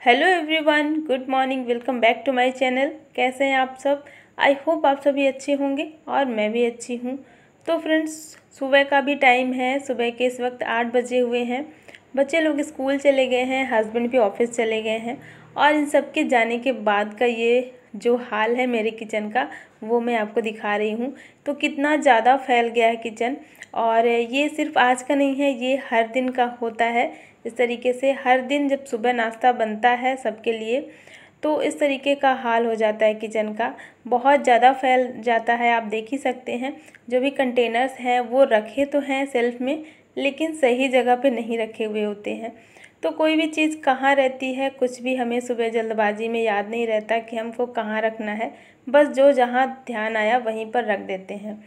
Hello everyone, good morning. Welcome back to my channel. कैसे हैं आप सब? आई होप आप सभी अच्छे होंगे और मैं भी अच्छी हूँ। तो फ्रेंड्स, सुबह का भी टाइम है। सुबह के इस वक्त 8 बजे हुए हैं। बच्चे लोग स्कूल चले गए हैं, हस्बैंड भी ऑफिस चले गए हैं और इन सब के जाने के बाद का ये जो हाल है मेरे किचन का, वो मैं आपको दिखा रही हूँ। तो कितना ज़्यादा फैल गया है किचन। और ये सिर्फ आज का नहीं है, ये हर दिन का होता है। इस तरीके से हर दिन जब सुबह नाश्ता बनता है सबके लिए, तो इस तरीके का हाल हो जाता है किचन का। बहुत ज़्यादा फैल जाता है। आप देख ही सकते हैं, जो भी कंटेनर्स हैं वो रखे तो हैं सेल्फ में, लेकिन सही जगह पे नहीं रखे हुए होते हैं। तो कोई भी चीज़ कहाँ रहती है, कुछ भी हमें सुबह जल्दबाजी में याद नहीं रहता कि हमको कहाँ रखना है। बस जो जहाँ ध्यान आया वहीं पर रख देते हैं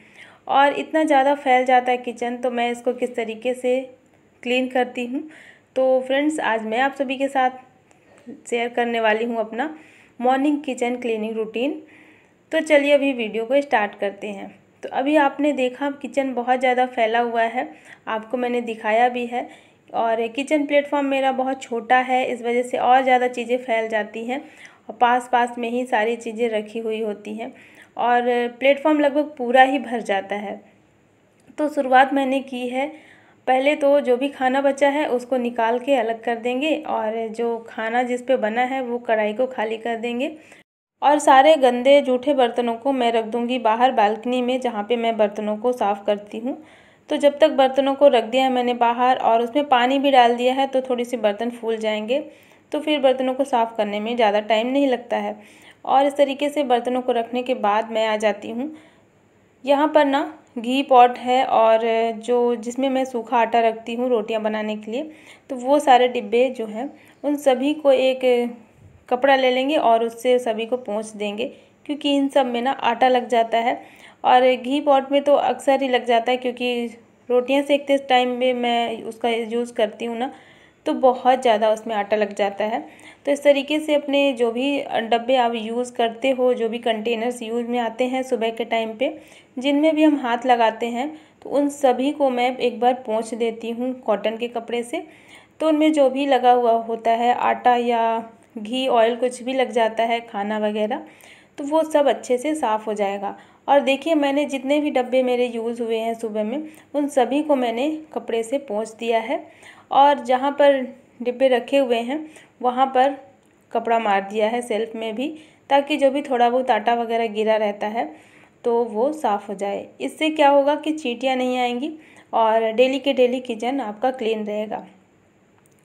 और इतना ज़्यादा फैल जाता है किचन। तो मैं इसको किस तरीके से क्लीन करती हूँ, तो फ्रेंड्स आज मैं आप सभी के साथ शेयर करने वाली हूँ अपना मॉर्निंग किचन क्लीनिंग रूटीन। तो चलिए अभी वीडियो को स्टार्ट करते हैं। तो अभी आपने देखा किचन बहुत ज़्यादा फैला हुआ है, आपको मैंने दिखाया भी है। और किचन प्लेटफॉर्म मेरा बहुत छोटा है, इस वजह से और ज़्यादा चीज़ें फैल जाती हैं और पास पास में ही सारी चीज़ें रखी हुई होती हैं और प्लेटफॉर्म लगभग पूरा ही भर जाता है। तो शुरुआत मैंने की है। पहले तो जो भी खाना बचा है उसको निकाल के अलग कर देंगे और जो खाना जिस पे बना है वो कढ़ाई को खाली कर देंगे और सारे गंदे जूठे बर्तनों को मैं रख दूंगी बाहर बालकनी में, जहाँ पे मैं बर्तनों को साफ़ करती हूँ। तो जब तक बर्तनों को रख दिया है मैंने बाहर और उसमें पानी भी डाल दिया है, तो थोड़ी सी बर्तन फूल जाएंगे, तो फिर बर्तनों को साफ़ करने में ज़्यादा टाइम नहीं लगता है। और इस तरीके से बर्तनों को रखने के बाद मैं आ जाती हूँ यहाँ पर ना, घी पॉट है और जो जिसमें मैं सूखा आटा रखती हूँ रोटियाँ बनाने के लिए, तो वो सारे डिब्बे जो हैं उन सभी को एक कपड़ा ले लेंगे और उससे सभी को पोंछ देंगे, क्योंकि इन सब में ना आटा लग जाता है। और घी पॉट में तो अक्सर ही लग जाता है, क्योंकि रोटियाँ सेकते टाइम में मैं उसका यूज़ करती हूँ ना, तो बहुत ज़्यादा उसमें आटा लग जाता है। तो इस तरीके से अपने जो भी डब्बे आप यूज़ करते हो, जो भी कंटेनर्स यूज़ में आते हैं सुबह के टाइम पे, जिनमें भी हम हाथ लगाते हैं, तो उन सभी को मैं एक बार पोंछ देती हूँ कॉटन के कपड़े से। तो उनमें जो भी लगा हुआ होता है आटा या घी ऑयल कुछ भी लग जाता है खाना वगैरह, तो वो सब अच्छे से साफ़ हो जाएगा। और देखिए मैंने जितने भी डब्बे मेरे यूज़ हुए हैं सुबह में, उन सभी को मैंने कपड़े से पोंछ दिया है और जहाँ पर डिब्बे रखे हुए हैं वहाँ पर कपड़ा मार दिया है सेल्फ में भी, ताकि जो भी थोड़ा बहुत आटा वगैरह गिरा रहता है तो वो साफ़ हो जाए। इससे क्या होगा कि चींटियाँ नहीं आएंगी और डेली के डेली किचन आपका क्लीन रहेगा।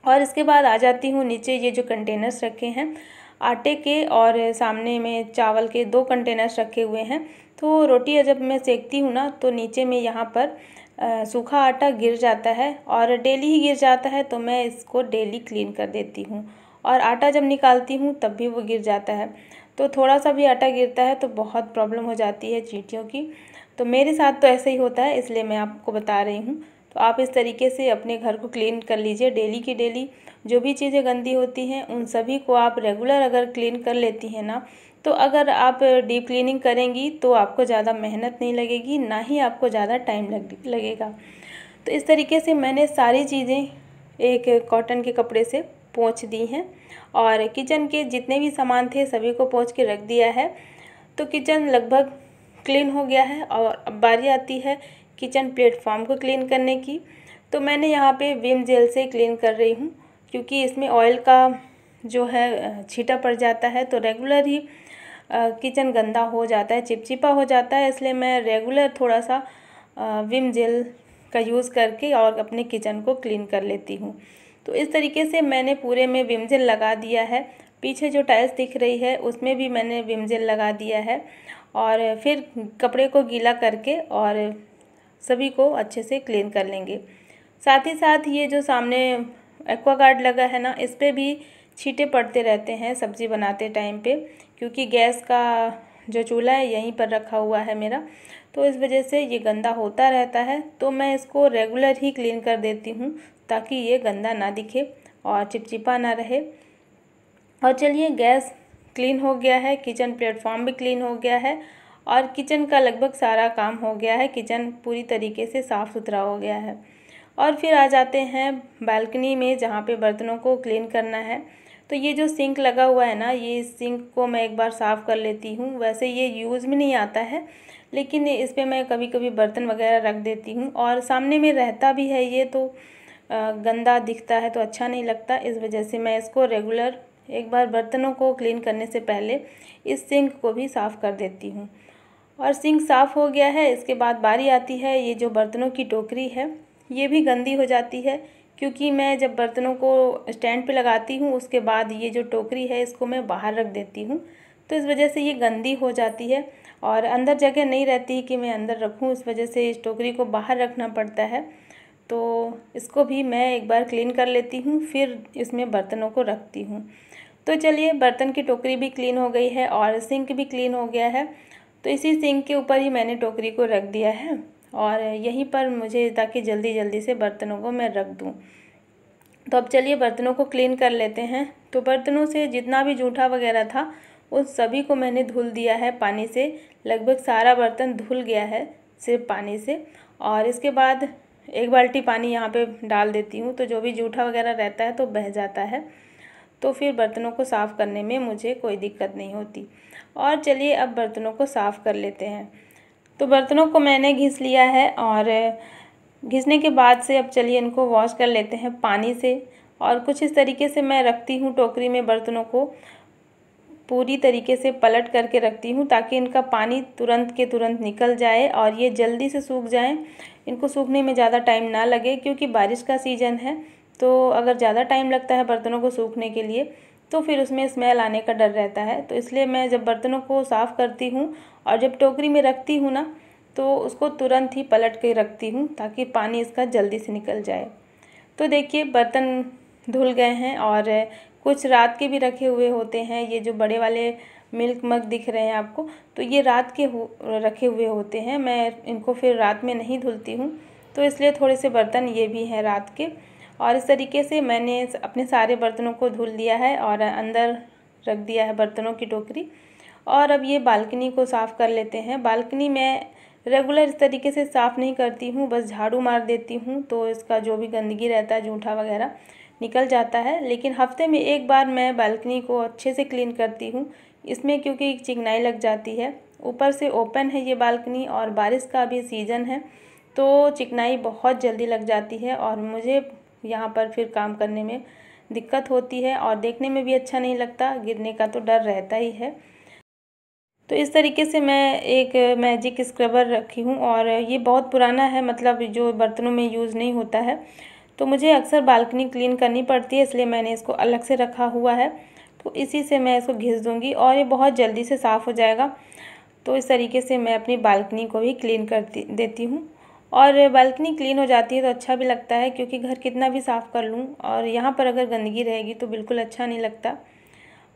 और इसके बाद आ जाती हूँ नीचे, ये जो कंटेनर्स रखे हैं आटे के और सामने में चावल के 2 कंटेनर्स रखे हुए हैं। तो रोटी जब मैं सेकती हूँ ना, तो नीचे में यहाँ पर सूखा आटा गिर जाता है और डेली ही गिर जाता है, तो मैं इसको डेली क्लीन कर देती हूँ। और आटा जब निकालती हूँ तब भी वो गिर जाता है, तो थोड़ा सा भी आटा गिरता है तो बहुत प्रॉब्लम हो जाती है चींटियों की। तो मेरे साथ तो ऐसे ही होता है, इसलिए मैं आपको बता रही हूँ। तो आप इस तरीके से अपने घर को क्लीन कर लीजिए डेली की डेली। जो भी चीज़ें गंदी होती हैं उन सभी को आप रेगुलर अगर क्लीन कर लेती हैं ना, तो अगर आप डीप क्लीनिंग करेंगी तो आपको ज़्यादा मेहनत नहीं लगेगी, ना ही आपको ज़्यादा टाइम लगेगा। तो इस तरीके से मैंने सारी चीज़ें एक कॉटन के कपड़े से पोंछ दी हैं और किचन के जितने भी सामान थे सभी को पोंछ के रख दिया है। तो किचन लगभग क्लीन हो गया है और अब बारी आती है किचन प्लेटफॉर्म को क्लीन करने की। तो मैंने यहाँ पे विम जेल से क्लीन कर रही हूँ, क्योंकि इसमें ऑयल का जो है छींटा पड़ जाता है, तो रेगुलर ही किचन गंदा हो जाता है, चिपचिपा हो जाता है। इसलिए मैं रेगुलर थोड़ा सा विम जेल का यूज़ करके और अपने किचन को क्लीन कर लेती हूँ। तो इस तरीके से मैंने पूरे में विम जेल लगा दिया है। पीछे जो टाइल्स दिख रही है उसमें भी मैंने विम जेल लगा दिया है और फिर कपड़े को गीला करके और सभी को अच्छे से क्लीन कर लेंगे। साथ ही साथ ये जो सामने एक्वागार्ड लगा है ना, इस पे भी छींटे पड़ते रहते हैं सब्ज़ी बनाते टाइम पे, क्योंकि गैस का जो चूल्हा है यहीं पर रखा हुआ है मेरा, तो इस वजह से ये गंदा होता रहता है। तो मैं इसको रेगुलर ही क्लीन कर देती हूँ, ताकि ये गंदा ना दिखे और चिपचिपा ना रहे। और चलिए, गैस क्लीन हो गया है, किचन प्लेटफॉर्म भी क्लीन हो गया है और किचन का लगभग सारा काम हो गया है। किचन पूरी तरीके से साफ़ सुथरा हो गया है। और फिर आ जाते हैं बालकनी में, जहाँ पे बर्तनों को क्लीन करना है। तो ये जो सिंक लगा हुआ है ना, ये सिंक को मैं एक बार साफ़ कर लेती हूँ। वैसे ये यूज़ में नहीं आता है, लेकिन इस पे मैं कभी कभी बर्तन वगैरह रख देती हूँ, और सामने में रहता भी है ये, तो गंदा दिखता है तो अच्छा नहीं लगता। इस वजह से मैं इसको रेगुलर एक बार बर्तनों को क्लीन करने से पहले इस सिंक को भी साफ़ कर देती हूँ। और सिंक साफ़ हो गया है, इसके बाद बारी आती है ये जो बर्तनों की टोकरी है, ये भी गंदी हो जाती है, क्योंकि मैं जब बर्तनों को स्टैंड पे लगाती हूँ उसके बाद ये जो टोकरी है इसको मैं बाहर रख देती हूँ, तो इस वजह से ये गंदी हो जाती है और अंदर जगह नहीं रहती कि मैं अंदर रखूँ, इस वजह से इस टोकरी को बाहर रखना पड़ता है। तो इसको भी मैं एक बार क्लीन कर लेती हूँ, फिर इसमें बर्तनों को रखती हूँ। तो चलिए, बर्तन की टोकरी भी क्लीन हो गई है और सिंक भी क्लीन हो गया है। तो इसी सिंक के ऊपर ही मैंने टोकरी को रख दिया है, और यहीं पर मुझे, ताकि जल्दी जल्दी से बर्तनों को मैं रख दूँ। तो अब चलिए बर्तनों को क्लीन कर लेते हैं। तो बर्तनों से जितना भी जूठा वगैरह था उस सभी को मैंने धुल दिया है पानी से। लगभग सारा बर्तन धुल गया है सिर्फ पानी से। और इसके बाद एक बाल्टी पानी यहाँ पे डाल देती हूँ, तो जो भी जूठा वगैरह रहता है तो बह जाता है, तो फिर बर्तनों को साफ़ करने में मुझे कोई दिक्कत नहीं होती। और चलिए अब बर्तनों को साफ़ कर लेते हैं। तो बर्तनों को मैंने घिस लिया है, और घिसने के बाद से अब चलिए इनको वॉश कर लेते हैं पानी से। और कुछ इस तरीके से मैं रखती हूँ टोकरी में बर्तनों को, पूरी तरीके से पलट करके रखती हूँ, ताकि इनका पानी तुरंत के तुरंत निकल जाए और ये जल्दी से सूख जाएं। इनको सूखने में ज़्यादा टाइम ना लगे, क्योंकि बारिश का सीज़न है, तो अगर ज़्यादा टाइम लगता है बर्तनों को सूखने के लिए तो फिर उसमें स्मेल आने का डर रहता है। तो इसलिए मैं जब बर्तनों को साफ़ करती हूँ और जब टोकरी में रखती हूँ ना, तो उसको तुरंत ही पलट के रखती हूँ, ताकि पानी इसका जल्दी से निकल जाए। तो देखिए बर्तन धुल गए हैं, और कुछ रात के भी रखे हुए होते हैं। ये जो बड़े वाले मिल्क मग दिख रहे हैं आपको, तो ये रात के रखे हुए होते हैं। मैं इनको फिर रात में नहीं धुलती हूँ, तो इसलिए थोड़े से बर्तन ये भी हैं रात के। और इस तरीके से मैंने अपने सारे बर्तनों को धुल दिया है और अंदर रख दिया है बर्तनों की टोकरी। और अब ये बालकनी को साफ़ कर लेते हैं। बालकनी में रेगुलर इस तरीके से साफ़ नहीं करती हूँ, बस झाड़ू मार देती हूँ, तो इसका जो भी गंदगी रहता है, जूठा वगैरह निकल जाता है। लेकिन हफ्ते में एक बार मैं बालकनी को अच्छे से क्लीन करती हूँ, इसमें क्योंकि चिकनाई लग जाती है। ऊपर से ओपन है ये बालकनी, और बारिश का भी सीज़न है, तो चिकनाई बहुत जल्दी लग जाती है, और मुझे यहाँ पर फिर काम करने में दिक्कत होती है, और देखने में भी अच्छा नहीं लगता, गिरने का तो डर रहता ही है। तो इस तरीके से मैं एक मैजिक स्क्रबर रखी हूँ, और ये बहुत पुराना है, मतलब जो बर्तनों में यूज़ नहीं होता है। तो मुझे अक्सर बालकनी क्लीन करनी पड़ती है, इसलिए मैंने इसको अलग से रखा हुआ है। तो इसी से मैं इसको घिस दूँगी और ये बहुत जल्दी से साफ़ हो जाएगा। तो इस तरीके से मैं अपनी बालकनी को भी क्लीन कर देती हूँ, और बालकनी क्लीन हो जाती है तो अच्छा भी लगता है, क्योंकि घर कितना भी साफ़ कर लूँ और यहाँ पर अगर गंदगी रहेगी तो बिल्कुल अच्छा नहीं लगता।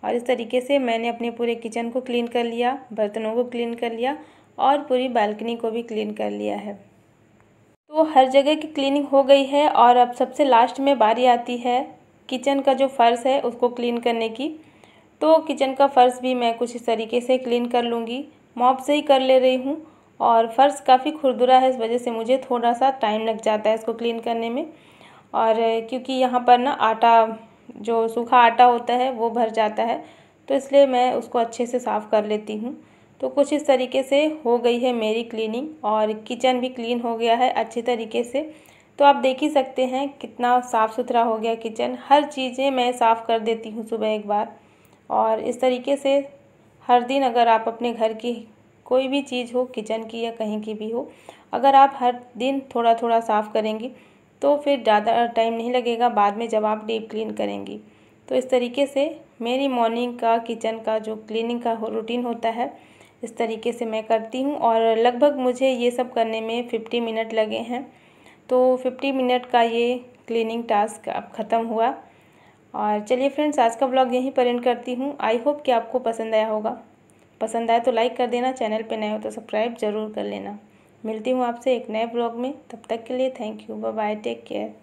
और इस तरीके से मैंने अपने पूरे किचन को क्लीन कर लिया, बर्तनों को क्लीन कर लिया, और पूरी बालकनी को भी क्लीन कर लिया है। तो हर जगह की क्लीनिंग हो गई है, और अब सबसे लास्ट में बारी आती है किचन का जो फ़र्श है उसको क्लीन करने की। तो किचन का फ़र्श भी मैं कुछ इस तरीके से क्लीन कर लूँगी, मॉप से ही कर ले रही हूँ। और फ़र्श काफ़ी खुरदुरा है, इस वजह से मुझे थोड़ा सा टाइम लग जाता है इसको क्लीन करने में। और क्योंकि यहाँ पर ना आटा, जो सूखा आटा होता है वो भर जाता है, तो इसलिए मैं उसको अच्छे से साफ़ कर लेती हूँ। तो कुछ इस तरीके से हो गई है मेरी क्लीनिंग, और किचन भी क्लीन हो गया है अच्छे तरीके से। तो आप देख ही सकते हैं कितना साफ़ सुथरा हो गया किचन। हर चीज़ें मैं साफ़ कर देती हूँ सुबह एक बार। और इस तरीके से हर दिन अगर आप अपने घर की कोई भी चीज़ हो, किचन की या कहीं की भी हो, अगर आप हर दिन थोड़ा थोड़ा साफ़ करेंगी तो फिर ज़्यादा टाइम नहीं लगेगा बाद में जब आप डीप क्लीन करेंगी। तो इस तरीके से मेरी मॉर्निंग का किचन का जो क्लीनिंग का रूटीन होता है, इस तरीके से मैं करती हूँ। और लगभग मुझे ये सब करने में 50 मिनट लगे हैं। तो 50 मिनट का ये क्लीनिंग टास्क अब ख़त्म हुआ। और चलिए फ्रेंड्स, आज का व्लॉग यहीं पर एंड करती हूँ। आई होप कि आपको पसंद आया होगा। पसंद आए तो लाइक कर देना, चैनल पे नए हो तो सब्सक्राइब ज़रूर कर लेना। मिलती हूँ आपसे एक नए व्लॉग में, तब तक के लिए thank you, bye bye, take care.